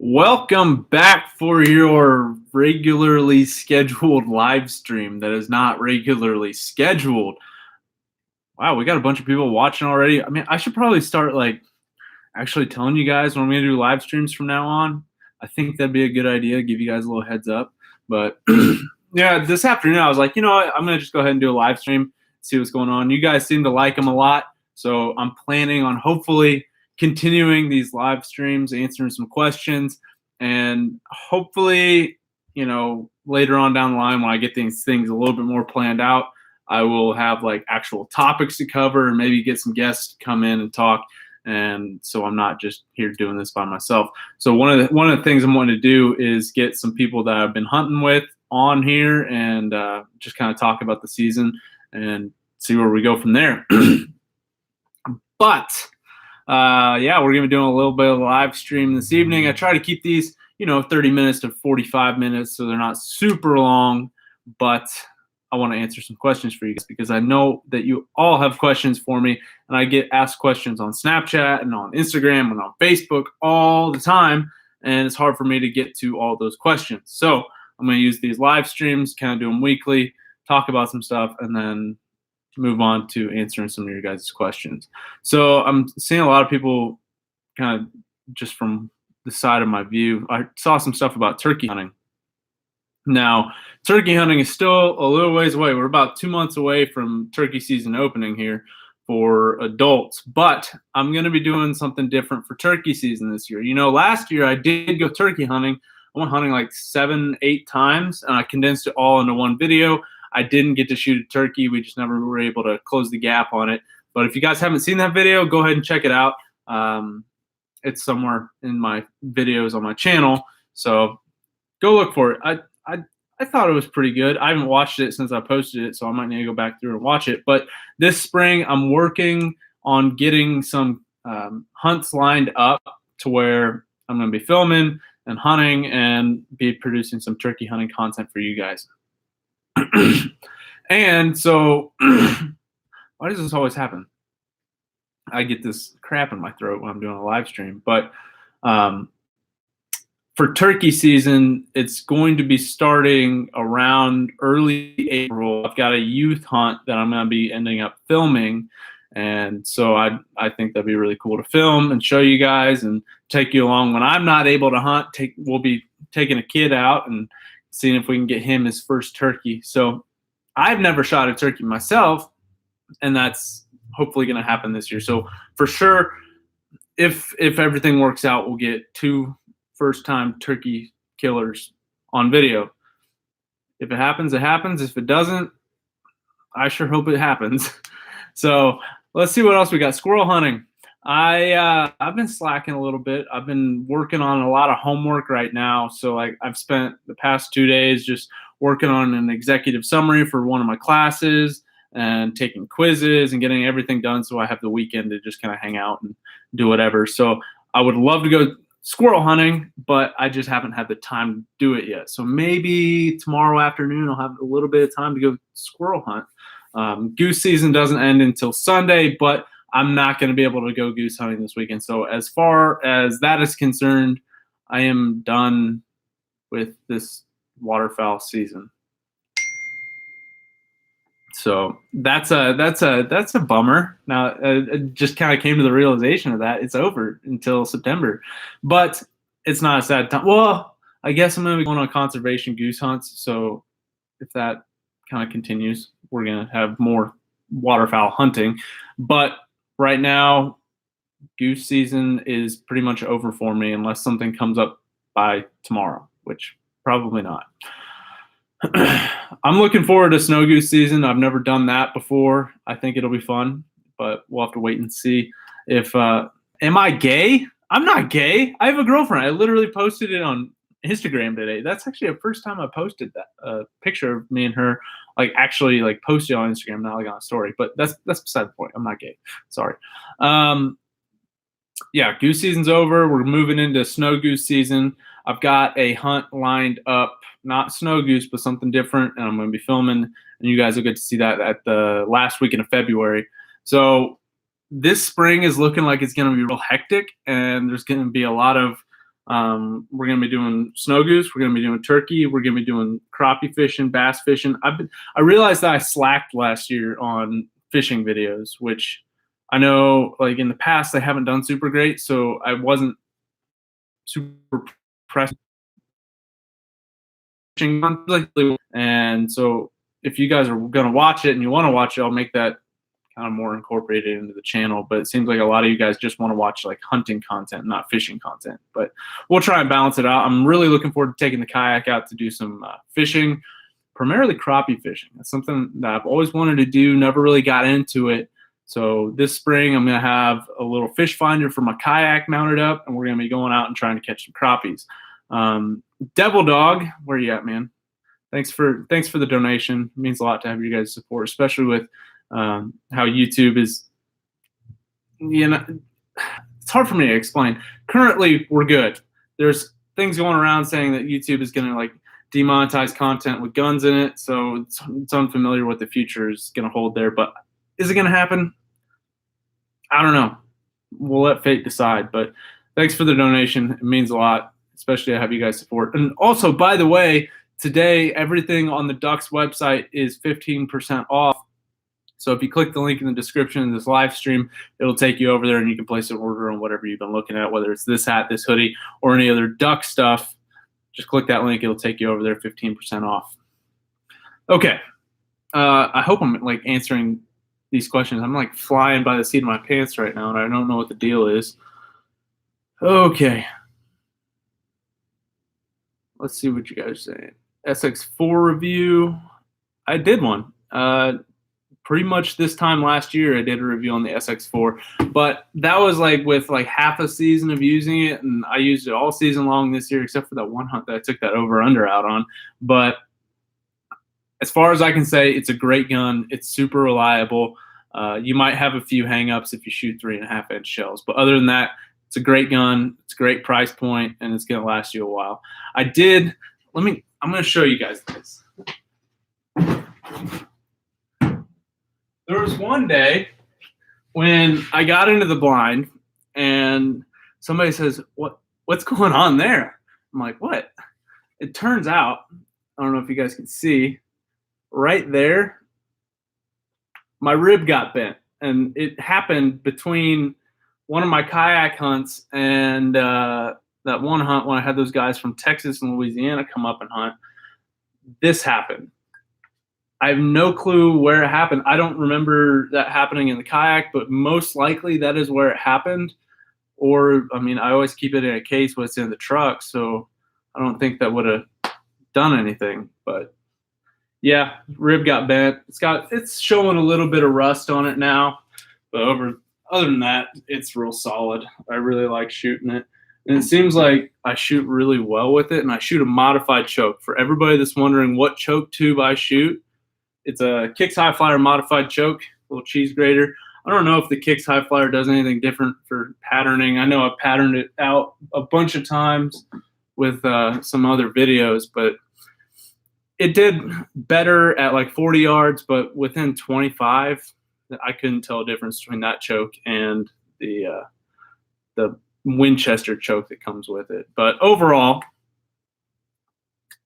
Welcome back for your regularly scheduled live stream that is not regularly scheduled. Wow, we got a bunch of people watching already. I mean, I should probably start actually telling you guys when I'm going to do live streams from now on. I think that'd be a good idea, give you guys a little heads up. But yeah, this afternoon I was like, you know what? I'm going to just go ahead and do a live stream, see what's going on. You guys seem to like them a lot. So I'm planning on hopefully continuing these live streams, answering some questions, and hopefully, later on down the line when I get these things a little bit more planned out, I will have like actual topics to cover and maybe get some guests to come in and talk. And so I'm not just here doing this by myself. So one of the things I'm wanting to do is get some people that I've been hunting with on here and just kind of talk about the season and see where we go from there. But yeah, we're gonna be doing a little bit of a live stream this evening. I try to keep these, 30 minutes to 45 minutes, so they're not super long. But I want to answer some questions for you guys because I know that you all have questions for me, and I get asked questions on Snapchat and on Instagram and on Facebook all the time, and it's hard for me to get to all those questions. So I'm going to use these live streams, kind of do them weekly, talk about some stuff, and then move on to answering some of your guys' questions. So I'm seeing a lot of people kind of just from the side of my view. I saw some stuff about turkey hunting. Now, turkey hunting is still a little ways away. We're about 2 months away from turkey season opening here for adults, but I'm going to be doing something different for turkey season this year. Last year I did go turkey hunting. I went hunting like 7-8 times, and I condensed it all into one video. I didn't get to shoot a turkey. We just never were able to close the gap on it. But if you guys haven't seen that video, go ahead and check it out. It's somewhere in my videos on my channel, so go look for it. I thought it was pretty good. I haven't watched it since I posted it, so I might need to go back through and watch it. But this spring, I'm working on getting some hunts lined up to where I'm going to be filming and hunting and be producing some turkey hunting content for you guys. And so, why does this always happen? I get this crap in my throat when I'm doing a live stream. But for turkey season, it's going to be starting around early April. I've got a youth hunt that I'm going to be ending up filming. And so I think that'd be really cool to film and show you guys and take you along. When I'm not able to hunt, we'll be taking a kid out and seeing if we can get him his first turkey. So I've never shot a turkey myself, and that's hopefully going to happen this year. So for sure, if everything works out, we'll get 2 first-time turkey killers on video. If it happens, it happens. If it doesn't, I sure hope it happens. So let's see what else we got. Squirrel hunting. I've been slacking a little bit. I've been working on a lot of homework right now. So I've spent the past 2 days just working on an executive summary for one of my classes and taking quizzes and getting everything done so I have the weekend to just kind of hang out and do whatever. So I would love to go squirrel hunting, but I just haven't had the time to do it yet. So maybe tomorrow afternoon I'll have a little bit of time to go squirrel hunt. Goose season doesn't end until Sunday, but I'm not going to be able to go goose hunting this weekend. So as far as that is concerned, I am done with this waterfowl season. So that's a bummer. Now it just kind of came to the realization of that it's over until September, but it's not a sad time. Well, I guess I'm going to be going on conservation goose hunts. So if that kind of continues, we're going to have more waterfowl hunting. But right now, goose season is pretty much over for me unless something comes up by tomorrow, which probably not. I'm looking forward to snow goose season. I've never done that before. I think it'll be fun, but we'll have to wait and see. Am I gay? I'm not gay. I have a girlfriend. I literally posted it on Instagram today. That's actually the first time I posted that picture of me and her, actually posted on Instagram, not on a story. But that's beside the point. I'm not gay. Sorry. Yeah, goose season's over. We're moving into snow goose season. I've got a hunt lined up, not snow goose, but something different, and I'm going to be filming, and you guys will get to see that at the last weekend of February. So this spring is looking like it's going to be real hectic, and there's going to be a lot of We're going to be doing snow goose. We're going to be doing turkey. We're going to be doing crappie fishing, bass fishing. I realized that I slacked last year on fishing videos, which I know like in the past they haven't done super great, so I wasn't super pressed. And so if you guys are going to watch it and you want to watch it, I'll make that kind of more incorporated into the channel. But it seems like a lot of you guys just want to watch like hunting content, not fishing content. But we'll try and balance it out. I'm really looking forward to taking the kayak out to do some fishing, primarily crappie fishing. That's something that I've always wanted to do, never really got into it. So this spring I'm going to have a little fish finder for my kayak mounted up, and we're going to be going out and trying to catch some crappies. Devil Dog, where are you at, man? Thanks for the donation. It means a lot to have you guys' support, especially with how YouTube is, you know, it's hard for me to explain. Currently, we're good. There's things going around saying that YouTube is going to like demonetize content with guns in it, so it's unfamiliar what the future is going to hold there. But is it going to happen? I don't know. We'll let fate decide. But thanks for the donation. It means a lot, especially to have you guys support. And also, by the way, today everything on the Ducks website is 15% off. So if you click the link in the description of this live stream, it'll take you over there and you can place an order on whatever you've been looking at, whether it's this hat, this hoodie, or any other duck stuff. Just click that link. It'll take you over there, 15% off. Okay. I hope I'm like answering these questions. I'm like flying by the seat of my pants right now, and I don't know what the deal is. Okay. Let's see what you guys are saying. SX4 review. I did one. Pretty much this time last year I did a review on the SX4, but that was like with like half a season of using it, and I used it all season long this year except for that one hunt that I took that over-under out on. But as far as I can say, it's a great gun. It's super reliable. You might have a few hang-ups if you shoot 3.5-inch shells, but other than that, it's a great gun. It's a great price point, and it's going to last you a while. I'm going to show you guys this. There was one day when I got into the blind and somebody says, what's going on there? I'm like, what? It turns out, I don't know if you guys can see, right there, my rib got bent. And it happened between one of my kayak hunts and that one hunt when I had those guys from Texas and Louisiana come up and hunt. This happened. I have no clue where it happened. I don't remember that happening in the kayak, but most likely that is where it happened. Or, I mean, I always keep it in a case when it's in the truck, so I don't think that would have done anything. But yeah, rib got bent. It's showing a little bit of rust on it now, but other than that, it's real solid. I really like shooting it. And it seems like I shoot really well with it, and I shoot a modified choke. For everybody that's wondering what choke tube I shoot, it's a Kicks High Flyer modified choke, little cheese grater. I don't know if the Kicks High Flyer does anything different for patterning. I know I've patterned it out a bunch of times with some other videos, but it did better at like 40 yards, but within 25, I couldn't tell a difference between that choke and the Winchester choke that comes with it. But overall,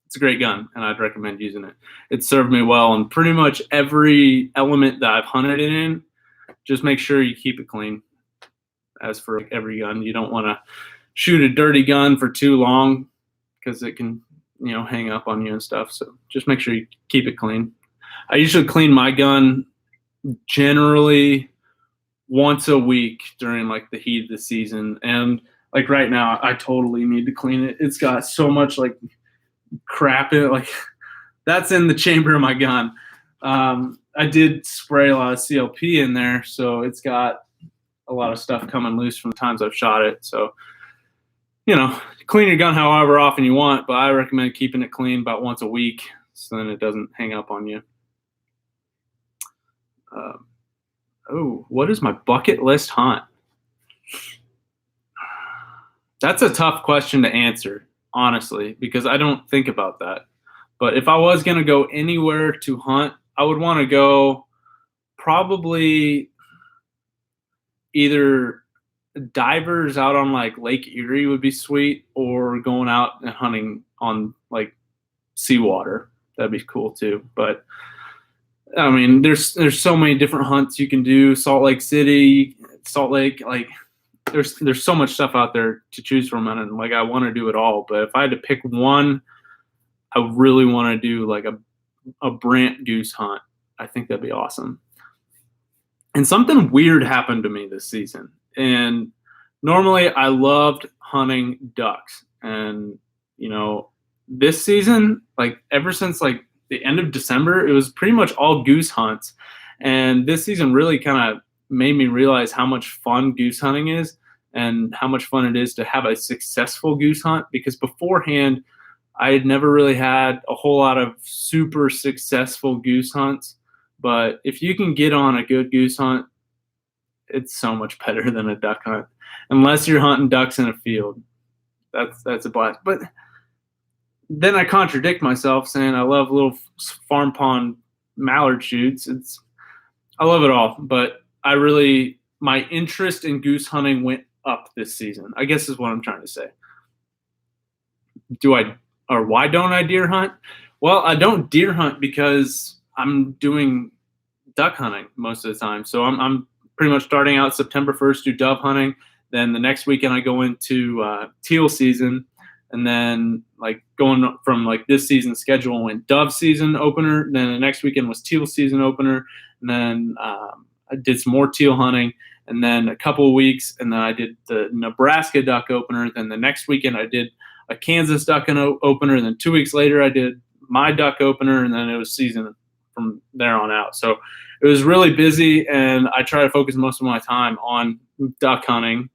it's a great gun, and I'd recommend using it. It served me well in pretty much every element that I've hunted it in. Just make sure you keep it clean. As for every gun, you don't want to shoot a dirty gun for too long because it can, hang up on you and stuff. So just make sure you keep it clean. I usually clean my gun generally once a week during like the heat of the season. And like right now, I totally need to clean it. It's got so much like crap in it, like that's in the chamber of my gun. I did spray a lot of CLP in there, so it's got a lot of stuff coming loose from the times I've shot it. So clean your gun however often you want, but I recommend keeping it clean about once a week so then it doesn't hang up on you. What is my bucket list hunt? That's a tough question to answer, honestly, because I don't think about that. But if I was going to go anywhere to hunt, I would want to go probably either divers out on like Lake Erie would be sweet, or going out and hunting on like seawater. That'd be cool too. But I mean, there's so many different hunts you can do. Salt Lake City, Salt Lake, like there's so much stuff out there to choose from, and like I want to do it all. But if I had to pick one, I really want to do like a Brant goose hunt. I think that'd be awesome. And something weird happened to me this season. And normally I loved hunting ducks. And, you know, this season, like ever since like the end of December, it was pretty much all goose hunts. And this season really kind of made me realize how much fun goose hunting is and how much fun it is to have a successful goose hunt, because beforehand, I had never really had a whole lot of super successful goose hunts. But if you can get on a good goose hunt, it's so much better than a duck hunt. Unless you're hunting ducks in a field, that's a blast. But then I contradict myself, saying I love little farm pond mallard shoots. I love it all, but my interest in goose hunting went up this season, I guess is what I'm trying to say. Why don't I deer hunt? Well, I don't deer hunt because I'm doing duck hunting most of the time. So I'm pretty much starting out September 1st, do dove hunting. Then the next weekend I go into teal season, and then like going from like this season schedule went dove season opener. Then the next weekend was teal season opener, and then I did some more teal hunting, and then a couple of weeks, and then I did the Nebraska duck opener. Then the next weekend I did a Kansas duck opener, and then 2 weeks later I did my duck opener, and then it was season from there on out. So it was really busy, and I try to focus most of my time on duck hunting.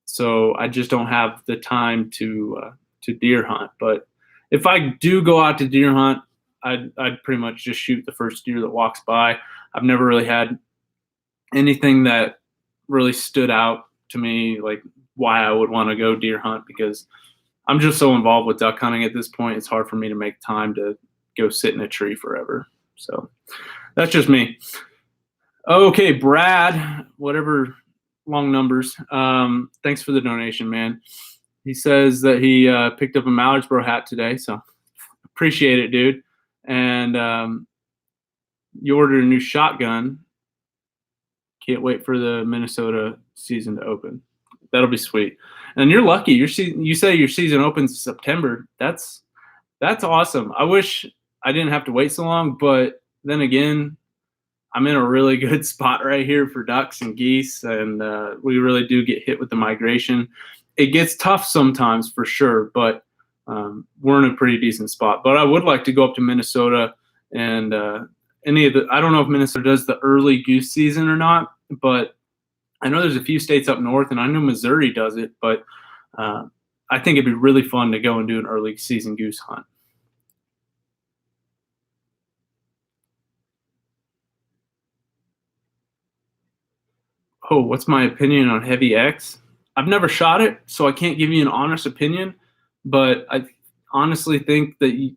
So I just don't have the time to deer hunt. But if I do go out to deer hunt, I'd pretty much just shoot the first deer that walks by. I've never really had anything that really stood out to me, like why I would want to go deer hunt, because I'm just so involved with duck hunting at this point. It's hard for me to make time to go sit in a tree forever. So that's just me. Okay, Brad, whatever long numbers. Thanks for the donation, man. He says that he picked up a Mallardsboro hat today, so appreciate it, dude. And you ordered a new shotgun. Can't wait for the Minnesota season to open. That'll be sweet. And you're lucky. You say your season opens September. That's awesome. I wish I didn't have to wait so long, but then again, I'm in a really good spot right here for ducks and geese, and we really do get hit with the migration. It gets tough sometimes for sure, but we're in a pretty decent spot. But I would like to go up to Minnesota and I don't know if Minnesota does the early goose season or not, but I know there's a few states up north, and I know Missouri does it, but I think it'd be really fun to go and do an early season goose hunt. Oh, what's my opinion on Heavy X? I've never shot it, so I can't give you an honest opinion, but I honestly think that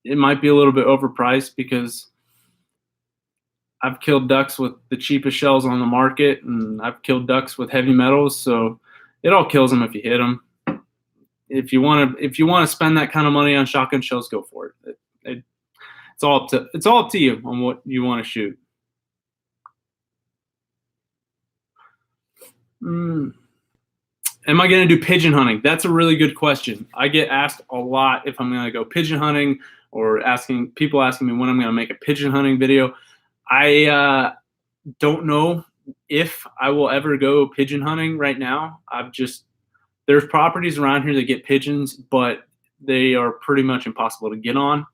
it might be a little bit overpriced, because I've killed ducks with the cheapest shells on the market, and I've killed ducks with heavy metals, so it all kills them if you hit them. If you want to spend that kind of money on shotgun shells, go for it. It's all up to you on what you want to shoot. Am I going to do pigeon hunting? That's a really good question. I get asked a lot if I'm going to go pigeon hunting, or people asking me when I'm going to make a pigeon hunting video. I don't know if I will ever go pigeon hunting right now. There's properties around here that get pigeons, but they are pretty much impossible to get on.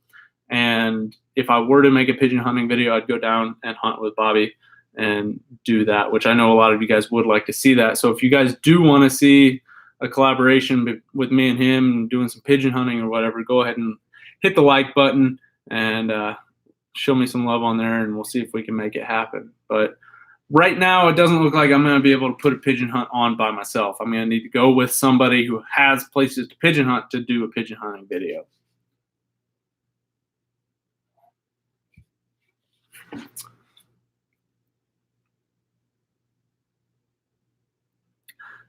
And if I were to make a pigeon hunting video, I'd go down and hunt with Bobby and do that, which I know a lot of you guys would like to see that. So if you guys do want to see a collaboration with me and him doing some pigeon hunting or whatever, go ahead and hit the like button and show me some love on there, and we'll see if we can make it happen. But right now, it doesn't look like I'm going to be able to put a pigeon hunt on by myself. I'm going to need to go with somebody who has places to pigeon hunt to do a pigeon hunting video.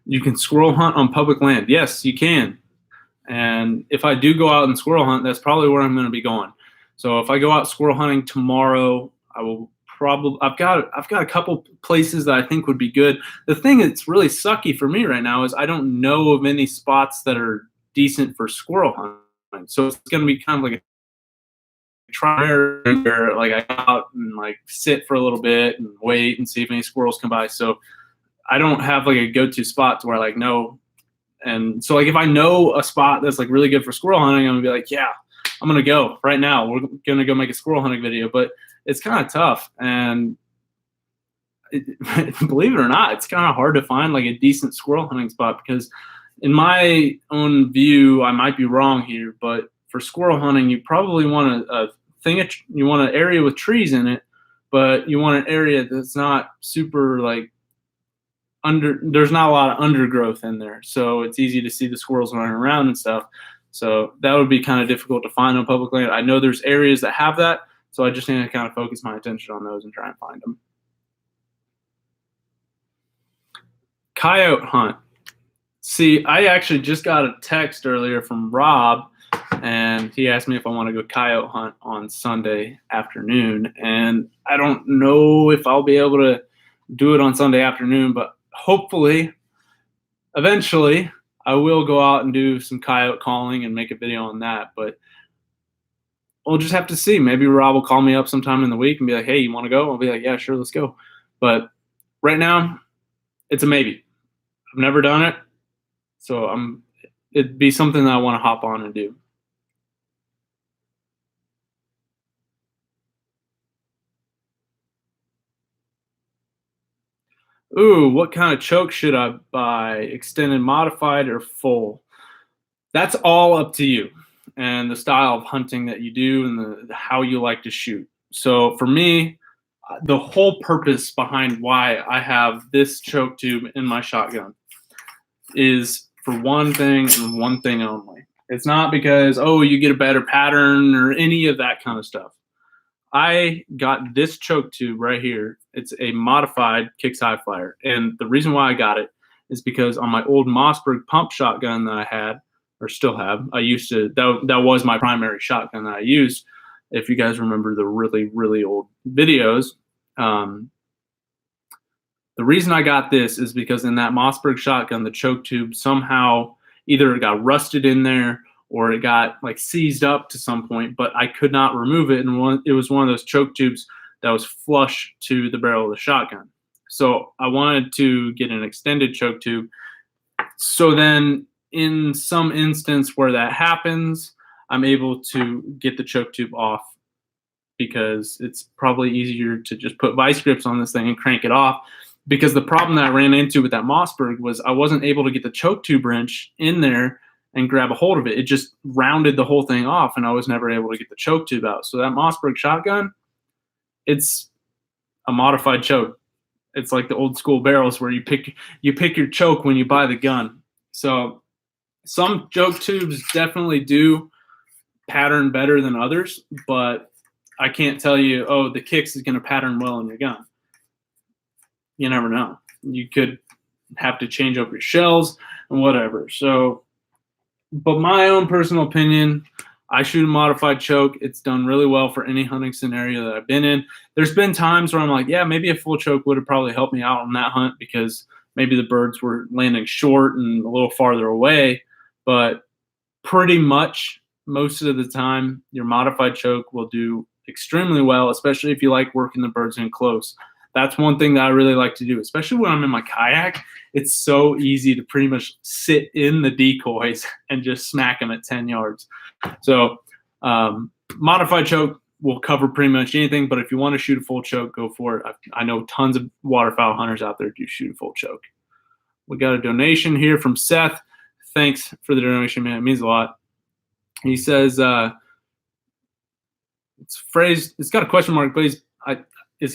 You can squirrel hunt on public land. Yes, you can. And if I do go out and squirrel hunt, that's probably where I'm going to be going. So if I go out squirrel hunting tomorrow, I will probably I've got a couple places that I think would be good. The thing that's really sucky for me right now is I don't know of any spots that are decent for squirrel hunting. So it's going to be kind of like a trial where like I go out and like sit for a little bit and wait and see if any squirrels come by. So I don't have like a go-to spot to where like no. And so like if I know a spot that's like really good for squirrel hunting, I'm gonna be like, yeah, I'm gonna go right now. We're gonna go make a squirrel hunting video. But it's kind of tough, and believe it or not, it's kind of hard to find like a decent squirrel hunting spot because, in my own view, I might be wrong here, but for squirrel hunting, you probably want you want an area with trees in it, but you want an area that's not super like there's not a lot of undergrowth in there, so it's easy to see the squirrels running around and stuff. So that would be kind of difficult to find on public land. I know there's areas that have that, so I just need to kind of focus my attention on those and try and find them. Coyote hunt. See, I actually just got a text earlier from Rob, and he asked me if I want to go coyote hunt on Sunday afternoon. And I don't know if I'll be able to do it on Sunday afternoon, but hopefully, eventually, I will go out and do some coyote calling and make a video on that. But we'll just have to see. Maybe Rob will call me up sometime in the week and be like, hey, you want to go? I'll be like, yeah, sure, let's go. But right now, it's a maybe. I've never done it, so it'd be something that I want to hop on and do. Ooh, what kind of choke should I buy? Extended, modified, or full? That's all up to you and the style of hunting that you do and how you like to shoot. So for me, the whole purpose behind why I have this choke tube in my shotgun is for one thing and one thing only. It's not because, oh, you get a better pattern or any of that kind of stuff. I got this choke tube right here. It's a modified Kicks High Flyer. And the reason why I got it is because on my old Mossberg pump shotgun that I had, or still have, I used to, that was my primary shotgun that I used. If you guys remember the really, really old videos, the reason I got this is because in that Mossberg shotgun, the choke tube somehow either it got rusted in there or it got like seized up to some point, but I could not remove it. And it was one of those choke tubes that was flush to the barrel of the shotgun. So I wanted to get an extended choke tube. So then in some instance where that happens, I'm able to get the choke tube off because it's probably easier to just put vice grips on this thing and crank it off. Because the problem that I ran into with that Mossberg was I wasn't able to get the choke tube wrench in there and grab a hold of it. It just rounded the whole thing off, and I was never able to get the choke tube out. So that Mossberg shotgun, it's a modified choke. It's like the old school barrels where you pick your choke when you buy the gun. So some choke tubes definitely do pattern better than others, but I can't tell you, oh, the Kicks is going to pattern well in your gun. You never know. You could have to change up your shells and whatever. So, but my own personal opinion, I shoot a modified choke. It's done really well for any hunting scenario that I've been in. There's been times where I'm like, yeah, maybe a full choke would have probably helped me out on that hunt because maybe the birds were landing short and a little farther away. But pretty much most of the time, your modified choke will do extremely well, especially if you like working the birds in close. That's one thing that I really like to do, especially when I'm in my kayak. It's so easy to pretty much sit in the decoys and just smack them at 10 yards. So modified choke will cover pretty much anything, but if you want to shoot a full choke, go for it. I know tons of waterfowl hunters out there do shoot a full choke. We got a donation here from Seth. Thanks for the donation, man. It means a lot. He says, it's phrased, it's got a question mark, but is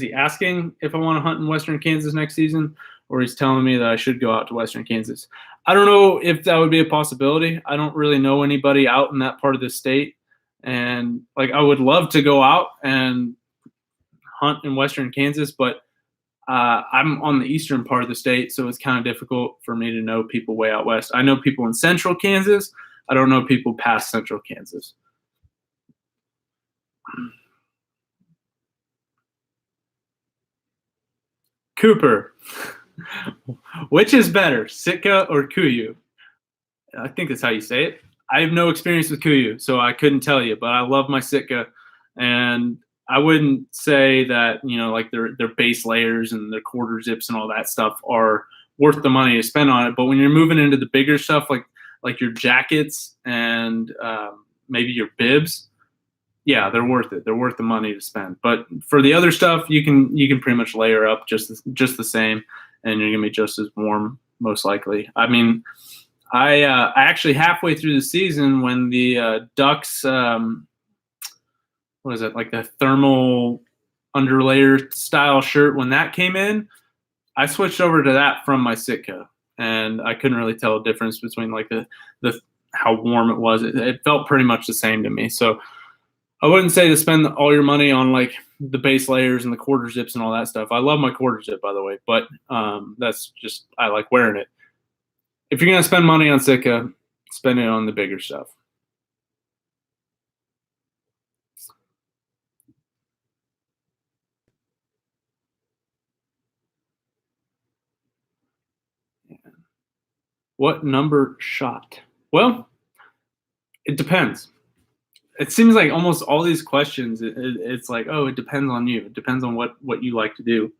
he asking if I want to hunt in Western Kansas next season, or he's telling me that I should go out to Western Kansas? I don't know if that would be a possibility. I don't really know anybody out in that part of the state. And like, I would love to go out and hunt in Western Kansas, but I'm on the eastern part of the state, so it's kind of difficult for me to know people way out west. I know people in central Kansas. I don't know people past central Kansas. Cooper, which is better, Sitka or Kuyu? I think that's how you say it. I have no experience with Kuyu, so I couldn't tell you, but I love my Sitka, and I wouldn't say that, you know, like their base layers and their quarter zips and all that stuff are worth the money to spend on it. But when you're moving into the bigger stuff, like your jackets and maybe your bibs, yeah, they're worth it. They're worth the money to spend. But for the other stuff, you can pretty much layer up just the same, and you're gonna be just as warm most likely. I mean, I actually halfway through the season when the Ducks, what is it, like the thermal underlayer style shirt, when that came in, I switched over to that from my Sitka, and I couldn't really tell a difference between like the how warm it was. It felt pretty much the same to me. So I wouldn't say to spend all your money on like the base layers and the quarter zips and all that stuff. I love my quarter zip, by the way, but that's just, I like wearing it. If you're gonna spend money on Sitka, spend it on the bigger stuff. What number shot? Well, it depends. It seems like almost all these questions, it's like, oh, it depends on you. It depends on what you like to do.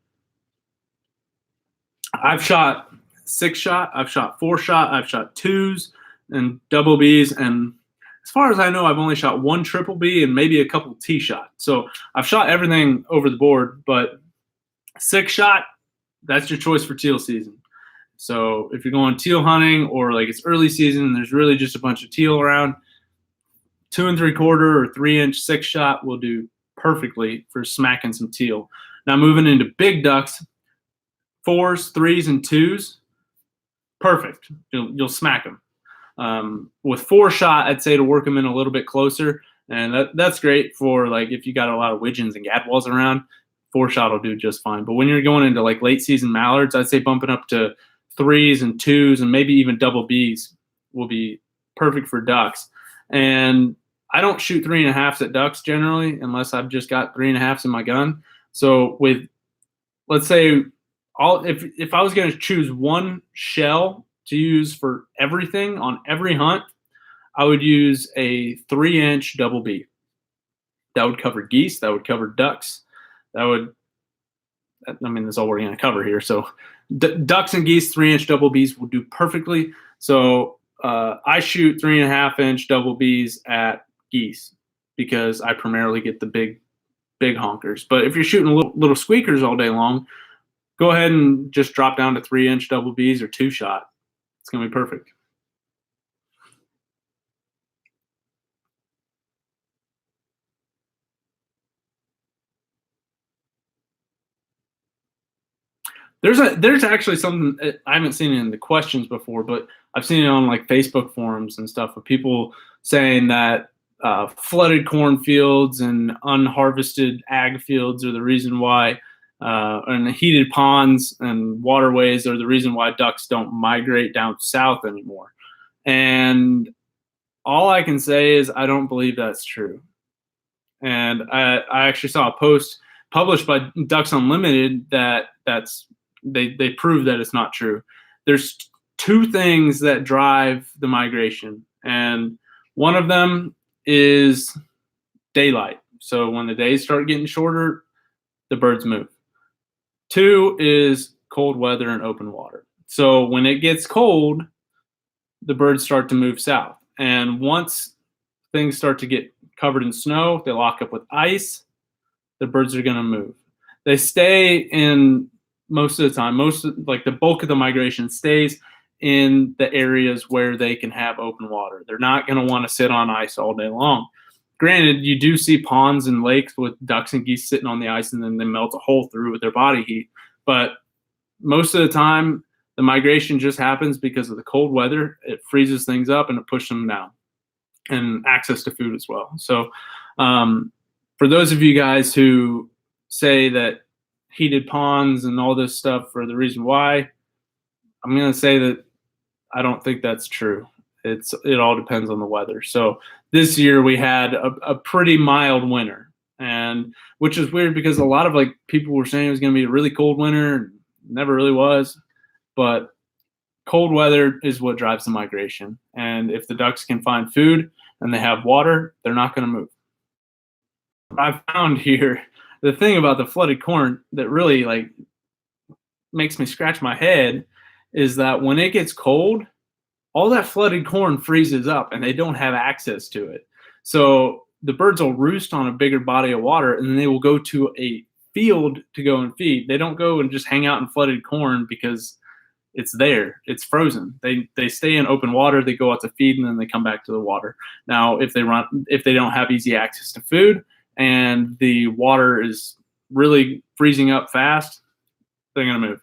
I've shot 6-shot, I've shot 4-shot, I've shot 2s and double Bs, and as far as I know, I've only shot 1 triple B and maybe a couple T shot. So I've shot everything over the board, but 6-shot, that's your choice for teal season. So if you're going teal hunting or like it's early season and there's really just a bunch of teal around, 2 3/4 or 3-inch 6-shot will do perfectly for smacking some teal. Now moving into big ducks, 4s, 3s, and 2s, perfect. You'll smack them. With 4-shot, I'd say to work them in a little bit closer, and that's great for like if you got a lot of widgeons and gadwalls around. 4-shot will do just fine. But when you're going into like late season mallards, I'd say bumping up to 3s and 2s and maybe even double Bs will be perfect for ducks. And I don't shoot 3.5s at ducks generally unless I've just got 3.5s in my gun. So with, let's say, if I was going to choose one shell to use for everything on every hunt, I would use a 3-inch double B. That would cover geese. That would cover ducks. That would, I mean, that's all we're going to cover here. So ducks and geese, 3-inch double Bs will do perfectly. So I shoot 3.5-inch double Bs at geese because I primarily get the big honkers. But if you're shooting little squeakers all day long, go ahead and just drop down to 3-inch double Bs or 2-shot. It's going to be perfect. There's actually something I haven't seen it in the questions before, but I've seen it on like Facebook forums and stuff of people saying that flooded cornfields and unharvested ag fields are the reason why, and heated ponds and waterways are the reason why ducks don't migrate down south anymore. And all I can say is I don't believe that's true. And I actually saw a post published by Ducks Unlimited that's they prove that it's not true. There's 2 things that drive the migration, and one of them is daylight. So when the days start getting shorter, the birds move. 2 is cold weather and open water. So when it gets cold, the birds start to move south. And once things start to get covered in snow, they lock up with ice, the birds are going to move. They stay in most of the time, like the bulk of the migration stays in the areas where they can have open water. They're not going to want to sit on ice all day long. Granted, you do see ponds and lakes with ducks and geese sitting on the ice and then they melt a hole through with their body heat. But most of the time, the migration just happens because of the cold weather. It freezes things up and it pushes them down, and access to food as well. So for those of you guys who say that heated ponds and all this stuff for the reason why. I'm going to say that I don't think that's true. It all depends on the weather. So this year we had a pretty mild winter, and which is weird because a lot of like people were saying it was going to be a really cold winter, and never really was. But cold weather is what drives the migration. And if the ducks can find food and they have water, they're not going to move. I found here the thing about the flooded corn that really like makes me scratch my head is that when it gets cold, all that flooded corn freezes up and they don't have access to it. So the birds will roost on a bigger body of water and then they will go to a field to go and feed. They don't go and just hang out in flooded corn because it's there. It's frozen. They stay in open water, they go out to feed, and then they come back to the water. Now, if they don't have easy access to food and the water is really freezing up fast, they're going to move.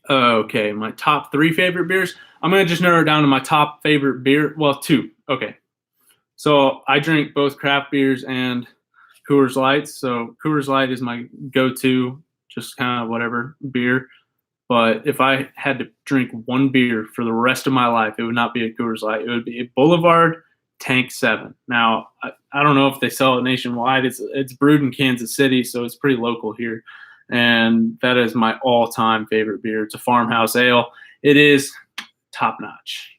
Okay, my top 3 favorite beers. I'm going to just narrow it down to my top favorite beer. Well, 2. Okay. So I drink both craft beers and Coors Lights. So Coors Light is my go-to, just kind of whatever beer. But if I had to drink one beer for the rest of my life, it would not be a Coors Light. It would be a Boulevard Tank 7. Now, I don't know if they sell it nationwide. It's brewed in Kansas City, so it's pretty local here. And that is my all-time favorite beer. It's a farmhouse ale. It is top-notch.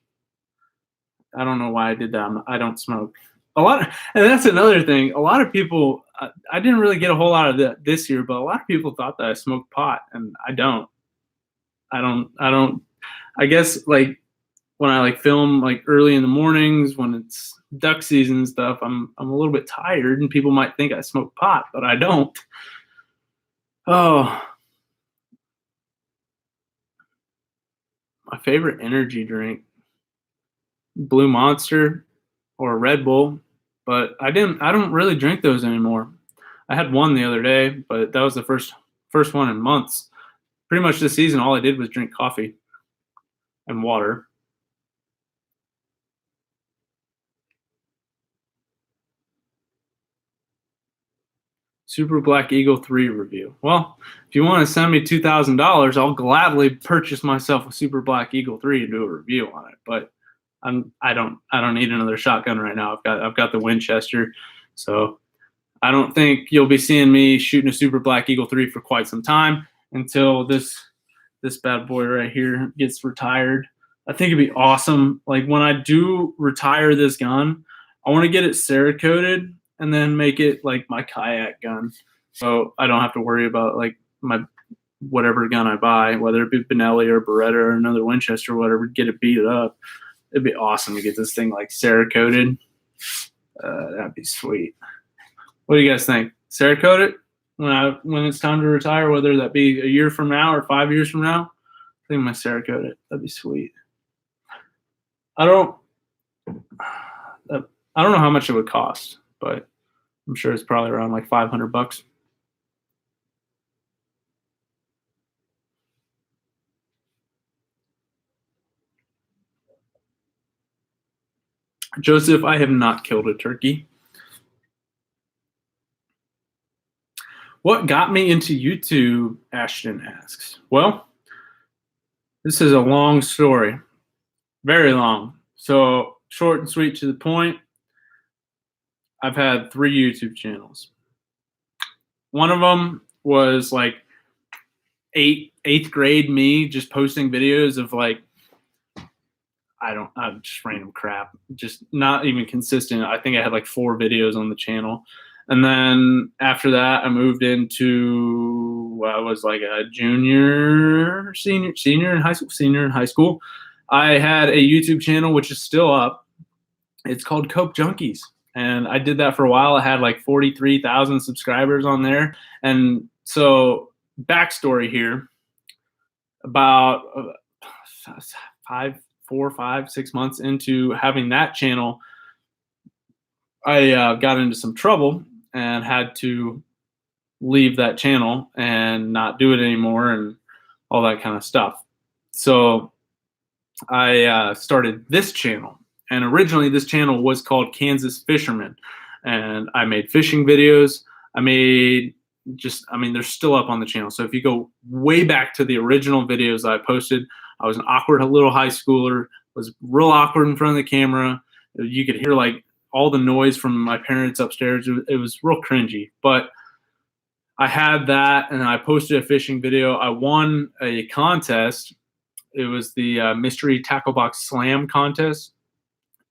I don't know why I did that. I don't smoke. And that's another thing. A lot of people, I didn't really get a whole lot of that this year, but a lot of people thought that I smoked pot, and I don't. I guess like when I like film like early in the mornings when it's duck season and stuff, I'm a little bit tired, and people might think I smoke pot, but I don't. Oh, my favorite energy drink, Blue Monster or Red Bull, but I don't really drink those anymore. I had one the other day, but that was the first one in months. Pretty much this season, all I did was drink coffee and water. Super Black Eagle 3 review. Well, if you want to send me $2,000, I'll gladly purchase myself a Super Black Eagle 3 and do a review on it. But I don't need another shotgun right now. I've got the Winchester, so I don't think you'll be seeing me shooting a Super Black Eagle 3 for quite some time until this bad boy right here gets retired. I think it'd be awesome. Like when I do retire this gun, I want to get it Cerakoted and then make it like my Kayak gun, so I don't have to worry about like my whatever gun I buy, whether it be Benelli or Beretta or another Winchester or whatever, get it beat up. It'd be awesome to get this thing like Cerakoted. That'd be sweet. What do you guys think? Cerakote it when it's time to retire, whether that be a year from now or 5 years from now? I think I might Cerakote it. That'd be sweet. I don't know how much it would cost, but I'm sure it's probably around like $500. Joseph, I have not killed a turkey. What got me into YouTube? Ashton asks. Well, this is a long story, very long. So short and sweet to the point. I've had 3 YouTube channels. One of them was like eighth grade me just posting videos of like, just random crap, just not even consistent. I think I had like 4 videos on the channel. And then after that, I moved into, I was like a senior in high school. I had a YouTube channel, which is still up. It's called Coke Junkies. And I did that for a while. I had like 43,000 subscribers on there. And so backstory here, about 4, 5, 6 months into having that channel, I got into some trouble and had to leave that channel and not do it anymore and all that kind of stuff. So I started this channel. And originally this channel was called Kansas Fisherman. And I made fishing videos. I made they're still up on the channel. So if you go way back to the original videos I posted, I was an awkward little high schooler, was real awkward in front of the camera. You could hear like all the noise from my parents upstairs. It was real cringy, but I had that, and I posted a fishing video. I won a contest. It was the Mystery Tackle Box Slam contest.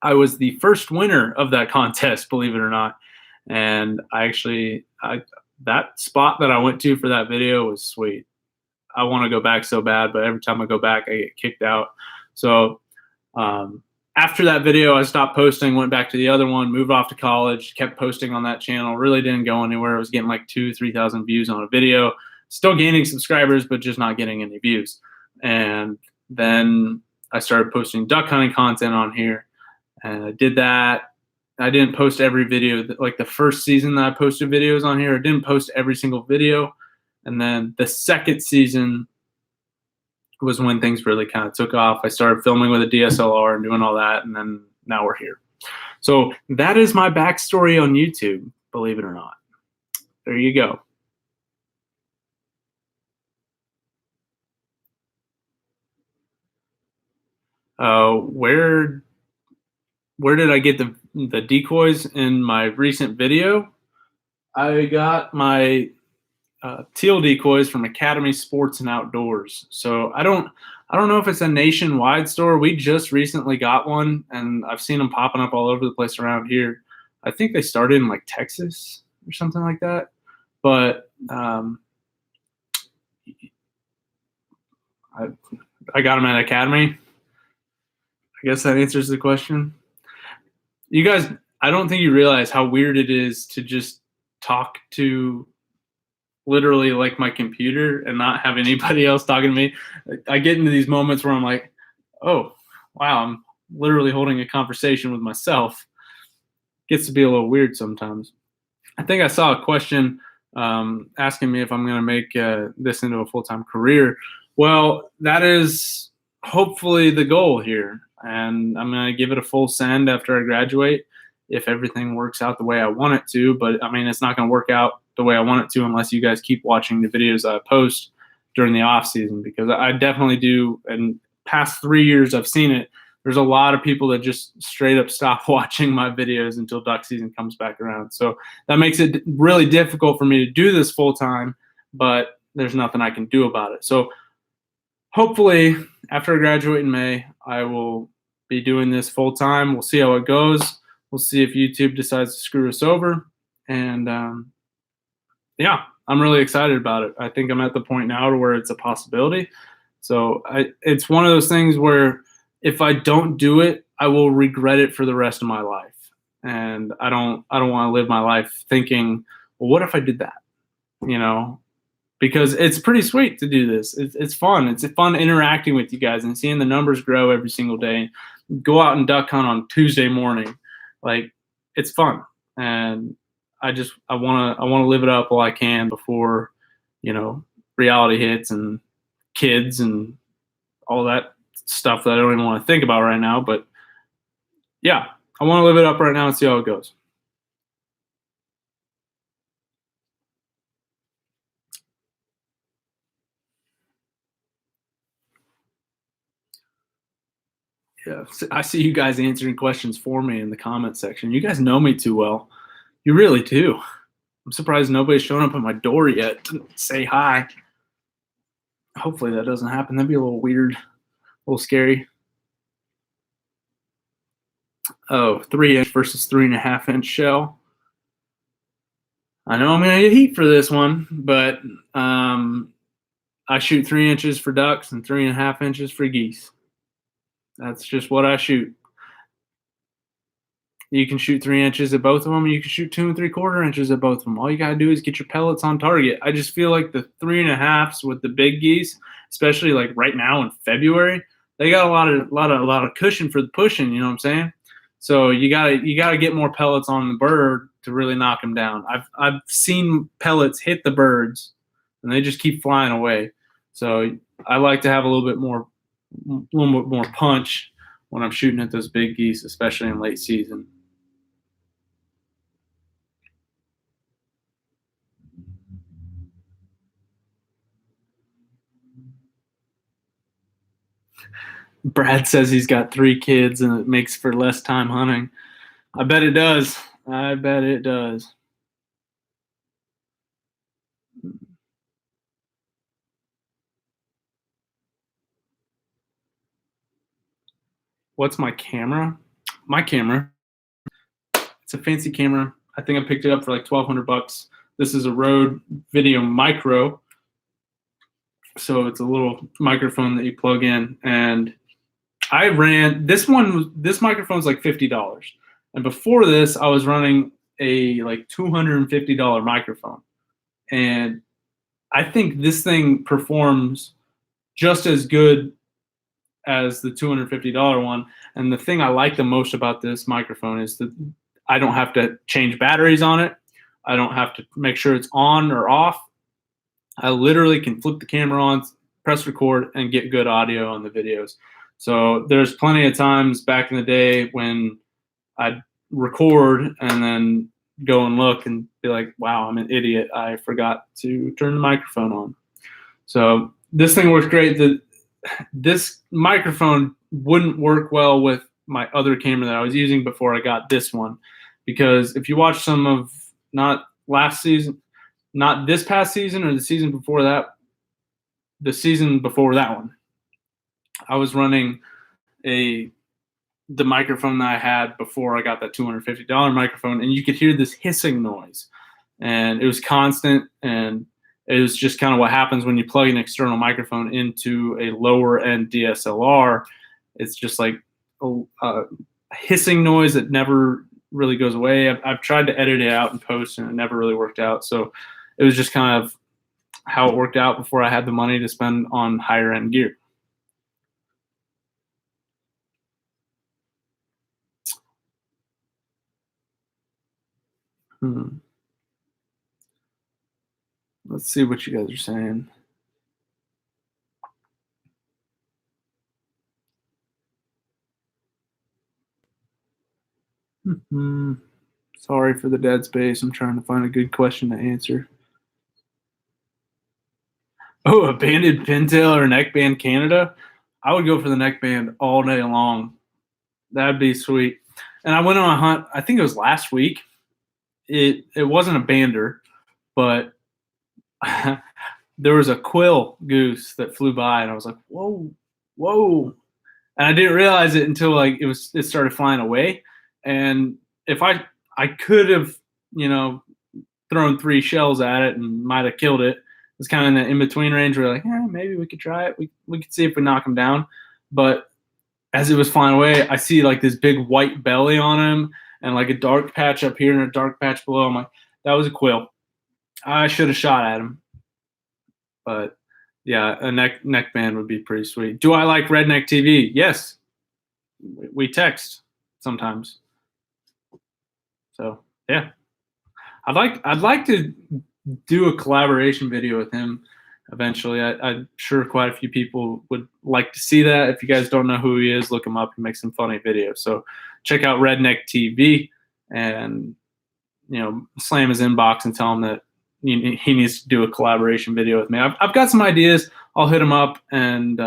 I was the first winner of that contest, believe it or not. And that spot that I went to for that video was sweet. I want to go back so bad, but every time I go back, I get kicked out. So after that video, I stopped posting, went back to the other one, moved off to college, kept posting on that channel, really didn't go anywhere. I was getting like 2,000-3,000 views on a video, still gaining subscribers, but just not getting any views. And then I started posting duck hunting content on here, and I did that. I didn't post every video. Like the first season that I posted videos on here, I didn't post every single video. And then the second season was when things really kind of took off. I started filming with a DSLR and doing all that, and then now we're here. So that is my backstory on YouTube, believe it or not. There you go. Where did I get the decoys in my recent video? I got my teal decoys from Academy Sports and Outdoors. So I don't know if it's a nationwide store. We just recently got one, and I've seen them popping up all over the place around here. I think they started in like Texas or something like that. But I got them at Academy. I guess that answers the question. You guys, I don't think you realize how weird it is to just talk to literally like my computer and not have anybody else talking to me. I get into these moments where I'm like, oh, wow, I'm literally holding a conversation with myself. Gets to be a little weird sometimes. I think I saw a question asking me if I'm going to make this into a full-time career. Well, that is hopefully the goal here. And I'm going to give it a full send after I graduate if everything works out the way I want it to. But, I mean, it's not going to work out the way I want it to unless you guys keep watching the videos I post during the off season, because I definitely do. And past 3 years, I've seen it. There's a lot of people that just straight up stop watching my videos until duck season comes back around. So that makes it really difficult for me to do this full time, but there's nothing I can do about it. So hopefully after I graduate in May, I will be doing this full time. We'll see how it goes. We'll see if YouTube decides to screw us over. And yeah, I'm really excited about it. I think I'm at the point now to where it's a possibility. So it's one of those things where if I don't do it, I will regret it for the rest of my life. And I don't want to live my life thinking, well, what if I did that? You know, because it's pretty sweet to do this. It's fun. It's fun interacting with you guys and seeing the numbers grow every single day. Go out and duck hunt on Tuesday morning. Like, it's fun. And I want to live it up while I can before, you know, reality hits and kids and all that stuff that I don't even want to think about right now. But yeah, I want to live it up right now and see how it goes. Yeah, I see you guys answering questions for me in the comment section. You guys know me too well. You really do. I'm surprised nobody's shown up at my door yet to say hi. Hopefully that doesn't happen. That'd be a little weird, a little scary. Oh, 3-inch versus 3.5-inch shell. I know I'm going to get heat for this one, but I shoot 3 inches for ducks and 3.5 inches for geese. That's just what I shoot. You can shoot 3 inches at both of them. You can shoot 2 3/4 inches at both of them. All you got to do is get your pellets on target. I just feel like the 3.5s with the big geese, especially like right now in February, they got a lot of cushion for the pushing. You know what I'm saying? So you gotta get more pellets on the bird to really knock them down. I've seen pellets hit the birds, and they just keep flying away. So I like to have a little bit more punch when I'm shooting at those big geese, especially in late season. Brad says he's got 3 kids and it makes for less time hunting. I bet it does. I bet it does. What's my camera? My camera. It's a fancy camera. I think I picked it up for like $1,200. This is a Rode Video Micro. So it's a little microphone that you plug in. And I ran this one. This microphone's like $50. And before this, I was running a like $250 microphone. And I think this thing performs just as good as the $250 one. And the thing I like the most about this microphone is that I don't have to change batteries on it. I don't have to make sure it's on or off. I literally can flip the camera on, press record, and get good audio on the videos. So there's plenty of times back in the day when I'd record and then go and look and be like, wow, I'm an idiot. I forgot to turn the microphone on. So this thing works great. This microphone wouldn't work well with my other camera that I was using before I got this one, because if you watch some of, not last season, not this past season or the season before that, the season before that one, I was running the microphone that I had before I got that $250 microphone, and you could hear this hissing noise, and it was constant, and it was just kind of what happens when you plug an external microphone into a lower end DSLR. It's just like a hissing noise that never really goes away. I've tried to edit it out in post, and it never really worked out. So it was just kind of how it worked out before I had the money to spend on higher end gear. Let's see what you guys are saying. Sorry for the dead space. I'm trying to find a good question to answer. Oh, a banded pintail or neckband Canada? I would go for the neckband all day long. That'd be sweet. And I went on a hunt, I think it was last week. It wasn't a bander, but there was a quill goose that flew by, and I was like, whoa, whoa. And I didn't realize it until like it started flying away. And if I could have, thrown 3 shells at it and might have killed it. It's kind of in the in-between range where like, maybe we could try it. We could see if we knock him down. But as it was flying away, I see like this big white belly on him and like a dark patch up here and a dark patch below. I'm like, that was a quill. I should have shot at him. But yeah, a neckband would be pretty sweet. Do I like Redneck TV? Yes. We text sometimes. So yeah. I'd like to do a collaboration video with him eventually. I'm sure quite a few people would like to see that. If you guys don't know who he is, look him up and make some funny videos. So check out Redneck TV and slam his inbox and tell him that he needs to do a collaboration video with me. I've got some ideas. I'll hit him up and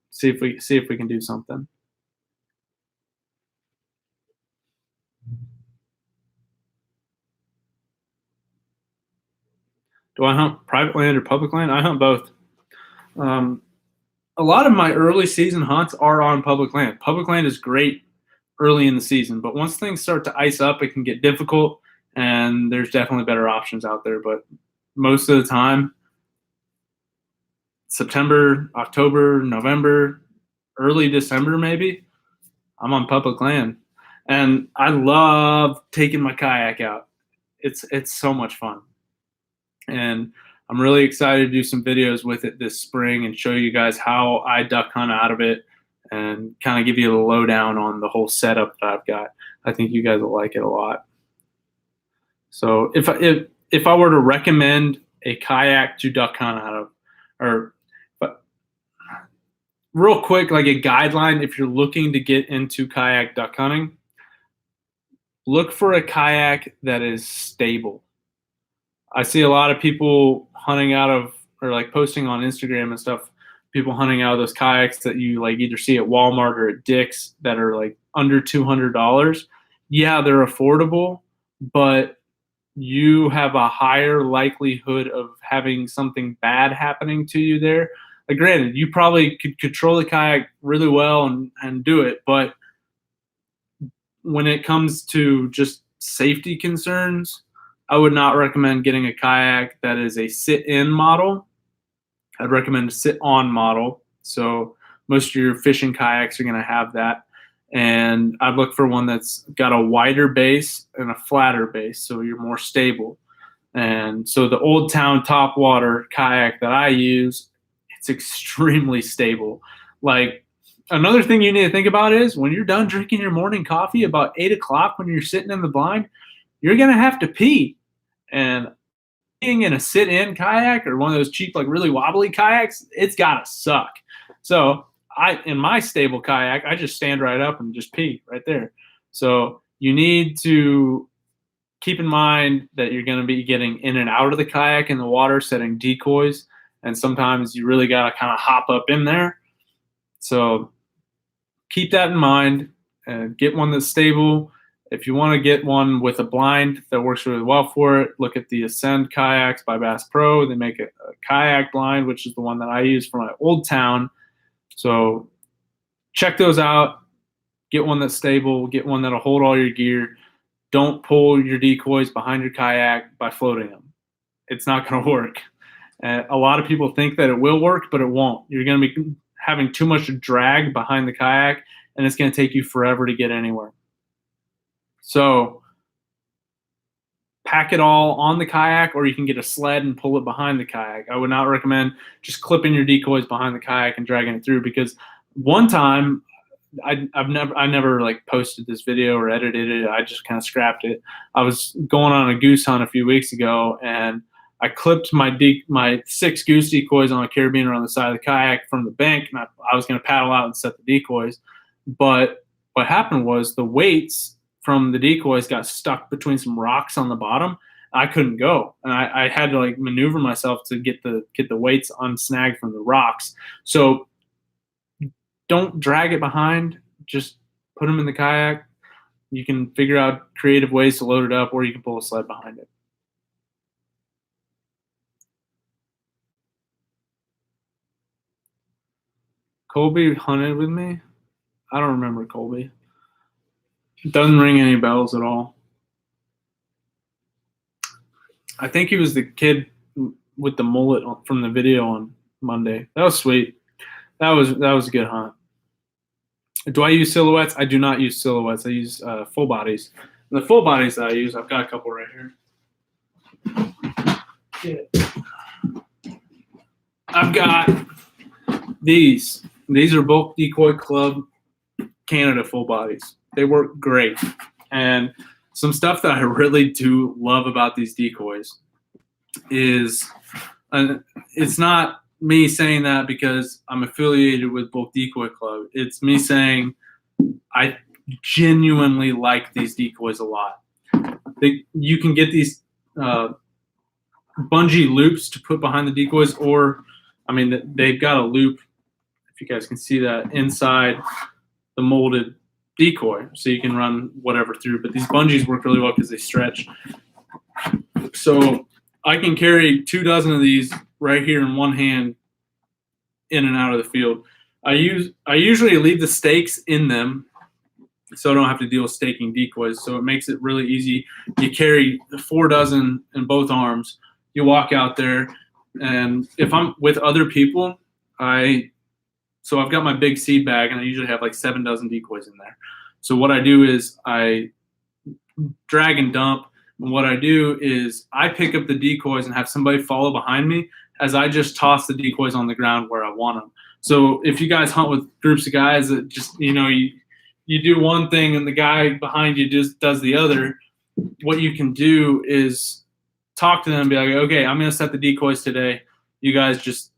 see if we can do something. Do I hunt private land or public land? I hunt both. A lot of my early season hunts are on public land. Public land is great early in the season, but once things start to ice up, it can get difficult, and there's definitely better options out there. But most of the time, September, October, November, early December maybe, I'm on public land. And I love taking my kayak out. It's so much fun. And I'm really excited to do some videos with it this spring and show you guys how I duck hunt out of it and kind of give you a lowdown on the whole setup that I've got. I think you guys will like it a lot. So if I were to recommend a kayak to duck hunt out of, or real quick, like a guideline, if you're looking to get into kayak duck hunting, look for a kayak that is stable. I see a lot of people hunting out of, or like posting on Instagram and stuff, people hunting out of those kayaks that you like either see at Walmart or at Dick's that are like under $200. Yeah, they're affordable, but you have a higher likelihood of having something bad happening to you there. Like, granted, you probably could control the kayak really well and do it, but when it comes to just safety concerns, I would not recommend getting a kayak that is a sit-in model. I'd recommend a sit-on model. So most of your fishing kayaks are going to have that. And I'd look for one that's got a wider base and a flatter base, so you're more stable. And so the Old Town Topwater kayak that I use, it's extremely stable. Like, another thing you need to think about is when you're done drinking your morning coffee about 8 o'clock when you're sitting in the blind, you're going to have to pee. And being in a sit-in kayak or one of those cheap, like really wobbly kayaks, it's got to suck. So in my stable kayak, I just stand right up and just pee right there. So you need to keep in mind that you're going to be getting in and out of the kayak in the water, setting decoys, and sometimes you really got to kind of hop up in there. So keep that in mind and get one that's stable. If you want to get one with a blind that works really well for it, look at the Ascend kayaks by Bass Pro. They make a kayak blind, which is the one that I use for my Old Town. So check those out. Get one that's stable. Get one that'll hold all your gear. Don't pull your decoys behind your kayak by floating them. It's not going to work. A lot of people think that it will work, but it won't. You're going to be having too much drag behind the kayak, and it's going to take you forever to get anywhere. So pack it all on the kayak, or you can get a sled and pull it behind the kayak. I would not recommend just clipping your decoys behind the kayak and dragging it through, because one time I never like posted this video or edited it. I just kind of scrapped it. I was going on a goose hunt a few weeks ago, and I clipped my 6 goose decoys on a carabiner on the side of the kayak from the bank, and I was going to paddle out and set the decoys. But what happened was the weights from the decoys got stuck between some rocks on the bottom. I couldn't go, and I had to like maneuver myself to get the weights unsnagged from the rocks. So don't drag it behind. Just put them in the kayak. You can figure out creative ways to load it up, or you can pull a sled behind it. Colby hunted with me. I don't remember Colby. It doesn't ring any bells at all. I think he was the kid with the mullet from the video on Monday. That was sweet. That was a good hunt. Do I use silhouettes? I do not use silhouettes. I use full bodies. And the full bodies that I use, I've got a couple right here. Yeah. I've got these. These are Bulk Decoy Club Canada full bodies. They work great. And some stuff that I really do love about these decoys is, it's not me saying that because I'm affiliated with Bulk Decoy Club. It's me saying I genuinely like these decoys a lot. You can get these bungee loops to put behind the decoys, or, I mean, they've got a loop, if you guys can see that, inside the molded decoy, so you can run whatever through. But these bungees work really well because they stretch. So I can carry 2 dozen of these right here in one hand in and out of the field. I usually leave the stakes in them so I don't have to deal with staking decoys. So it makes it really easy. You carry 4 dozen in both arms. You walk out there, and if I'm with other people, so I've got my big seed bag, and I usually have like 7 dozen decoys in there. So what I do is I drag and dump. And what I do is I pick up the decoys and have somebody follow behind me as I just toss the decoys on the ground where I want them. So if you guys hunt with groups of guys that just, you do one thing and the guy behind you just does the other, what you can do is talk to them and be like, okay, I'm going to set the decoys today. You guys just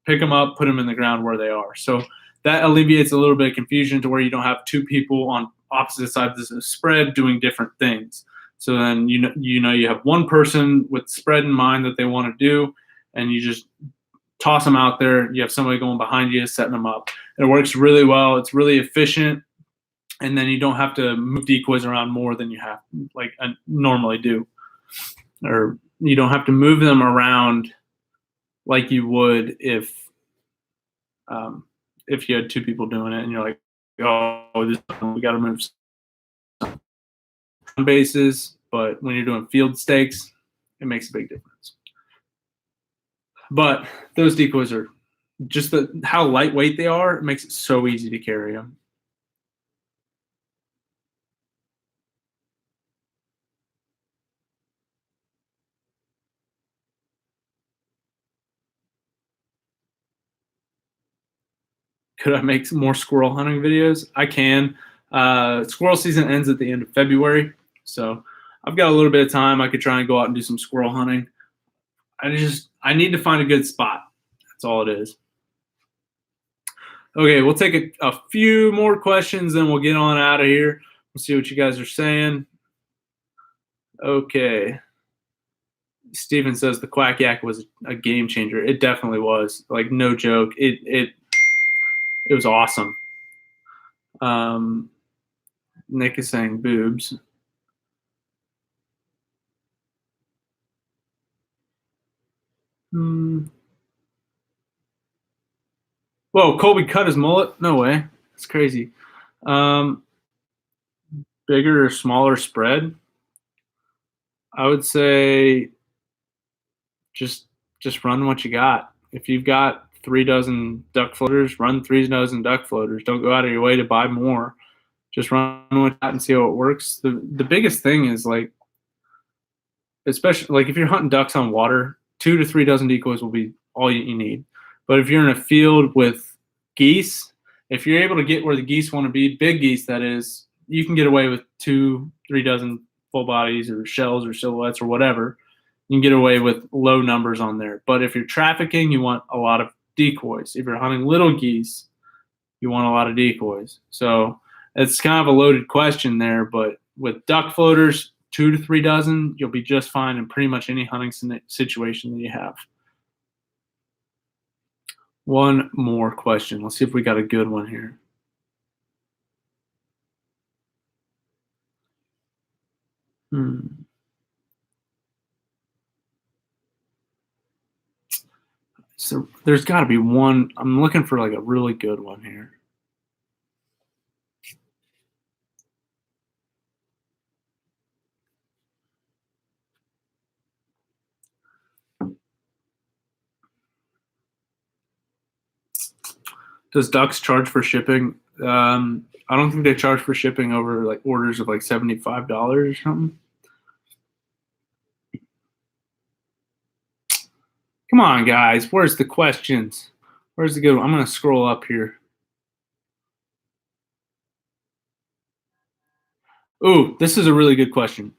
pick them up, put them in the ground where they are. So that alleviates a little bit of confusion to where you don't have 2 people on opposite sides of the spread doing different things. So then you have one person with spread in mind that they want to do, and you just toss them out there. You have somebody going behind you, setting them up. It works really well. It's really efficient. And then you don't have to move decoys around more than you have like I normally do. Or you don't have to move them around like you would if you had two people doing it and you're like, oh, we got to move some bases. But when you're doing field stakes, it makes a big difference. But those decoys are just how lightweight they are. It makes it so easy to carry them. Could I make some more squirrel hunting videos? I can. Squirrel season ends at the end of February, so I've got a little bit of time. I could try and go out and do some squirrel hunting. I need to find a good spot. That's all it is. Okay, we'll take a few more questions, then we'll get on out of here. We'll see what you guys are saying. Okay. Steven says the quack yak was a game changer. It definitely was. Like, no joke. It was awesome. Nick is saying boobs. Whoa, Colby cut his mullet? No way. That's crazy. Bigger or smaller spread? I would say just run what you got. If you've got 3 dozen duck floaters, run 3 dozen duck floaters. Don't go out of your way to buy more. Just run what you got and see how it works. The biggest thing is, like, especially like if you're hunting ducks on water, 2 to 3 dozen decoys will be all you need. But if you're in a field with geese, if you're able to get where the geese want to be, big geese that is, you can get away with 2, 3 dozen full bodies or shells or silhouettes or whatever. You can get away with low numbers on there. But if you're trafficking, you want a lot of decoys. If you're hunting little geese, you want a lot of decoys. So it's kind of a loaded question there, but with duck floaters, 2 to 3 dozen, you'll be just fine in pretty much any hunting situation that you have. One more question. Let's see if we got a good one here. So there's got to be one. I'm looking for like a really good one here. Does Ducks charge for shipping? I don't think they charge for shipping over like orders of like $75 or something. Come on, guys. Where's the questions? Where's the good one? I'm going to scroll up here. Ooh, this is a really good question.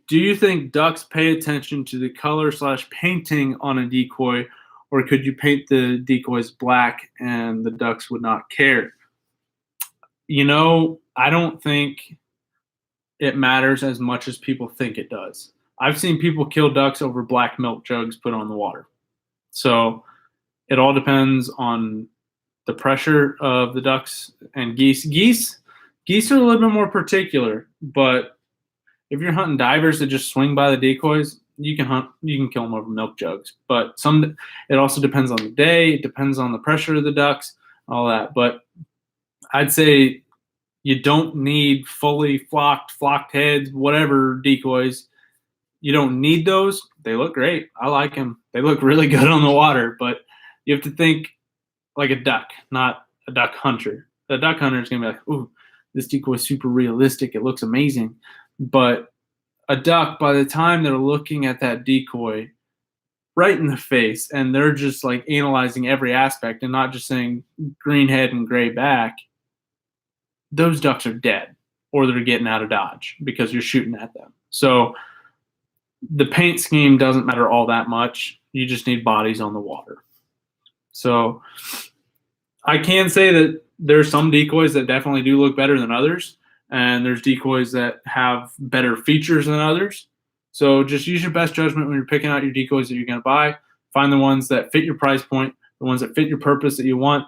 Do you think ducks pay attention to the color/painting on a decoy, or could you paint the decoys black and the ducks would not care? You know, I don't think it matters as much as people think it does. I've seen people kill ducks over black milk jugs put on the water. So it all depends on the pressure of the ducks and geese. Geese are a little bit more particular, but if you're hunting divers that just swing by the decoys, you can kill them over milk jugs. But it also depends on the day. It depends on the pressure of the ducks, all that. But I'd say you don't need fully flocked heads, whatever decoys. You don't need those. They look great. I like them. They look really good on the water. But you have to think like a duck, not a duck hunter. The duck hunter is going to be like, ooh, this decoy is super realistic. It looks amazing. But a duck, by the time they're looking at that decoy right in the face and they're just like analyzing every aspect and not just saying green head and gray back, those ducks are dead or they're getting out of dodge because you're shooting at them. So the paint scheme doesn't matter all that much. You just need bodies on the water. So I can say that there's some decoys that definitely do look better than others, and there's decoys that have better features than others. So just use your best judgment when you're picking out your decoys that you're going to buy. Find the ones that fit your price point, the ones that fit your purpose that you want,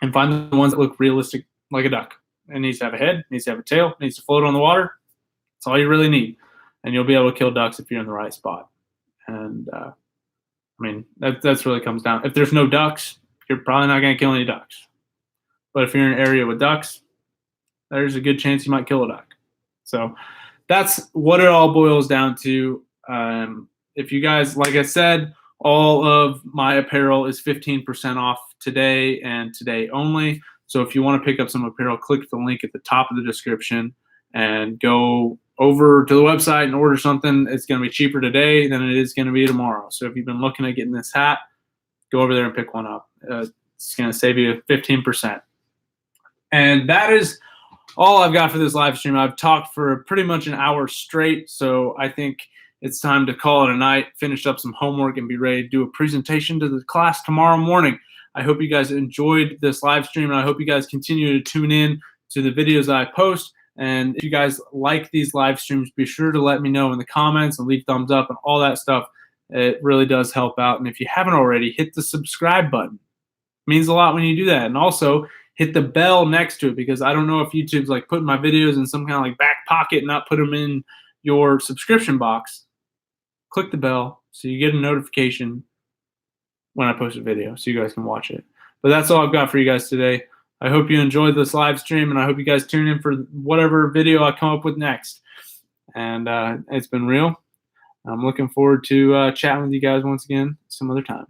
and find the ones that look realistic like a duck. It needs to have a head, needs to have a tail, needs to float on the water. That's all you really need. And you'll be able to kill ducks if you're in the right spot. And I mean, that's really comes down. If there's no ducks, you're probably not going to kill any ducks. But if you're in an area with ducks, there's a good chance you might kill a duck. So that's what it all boils down to. If you guys, like I said, all of my apparel is 15% off today and today only. So if you want to pick up some apparel, click the link at the top of the description and go over to the website and order something. It's going to be cheaper today than it is going to be tomorrow. So if you've been looking at getting this hat, go over there and pick one up. It's going to save you 15%. And that is all I've got for this live stream. I've talked for pretty much an hour straight, so I think it's time to call it a night, finish up some homework, and be ready to do a presentation to the class tomorrow morning. I hope you guys enjoyed this live stream, and I hope you guys continue to tune in to the videos that I post. And if you guys like these live streams, be sure to let me know in the comments and leave thumbs up and all that stuff. It really does help out. And if you haven't already, hit the subscribe button. It means a lot when you do that. And also hit the bell next to it, because I don't know if YouTube's like putting my videos in some kind of like back pocket and not put them in your subscription box. Click the bell so you get a notification when I post a video so you guys can watch it. But that's all I've got for you guys today. I hope you enjoyed this live stream, and I hope you guys tune in for whatever video I come up with next. And it's been real. I'm looking forward to chatting with you guys once again some other time.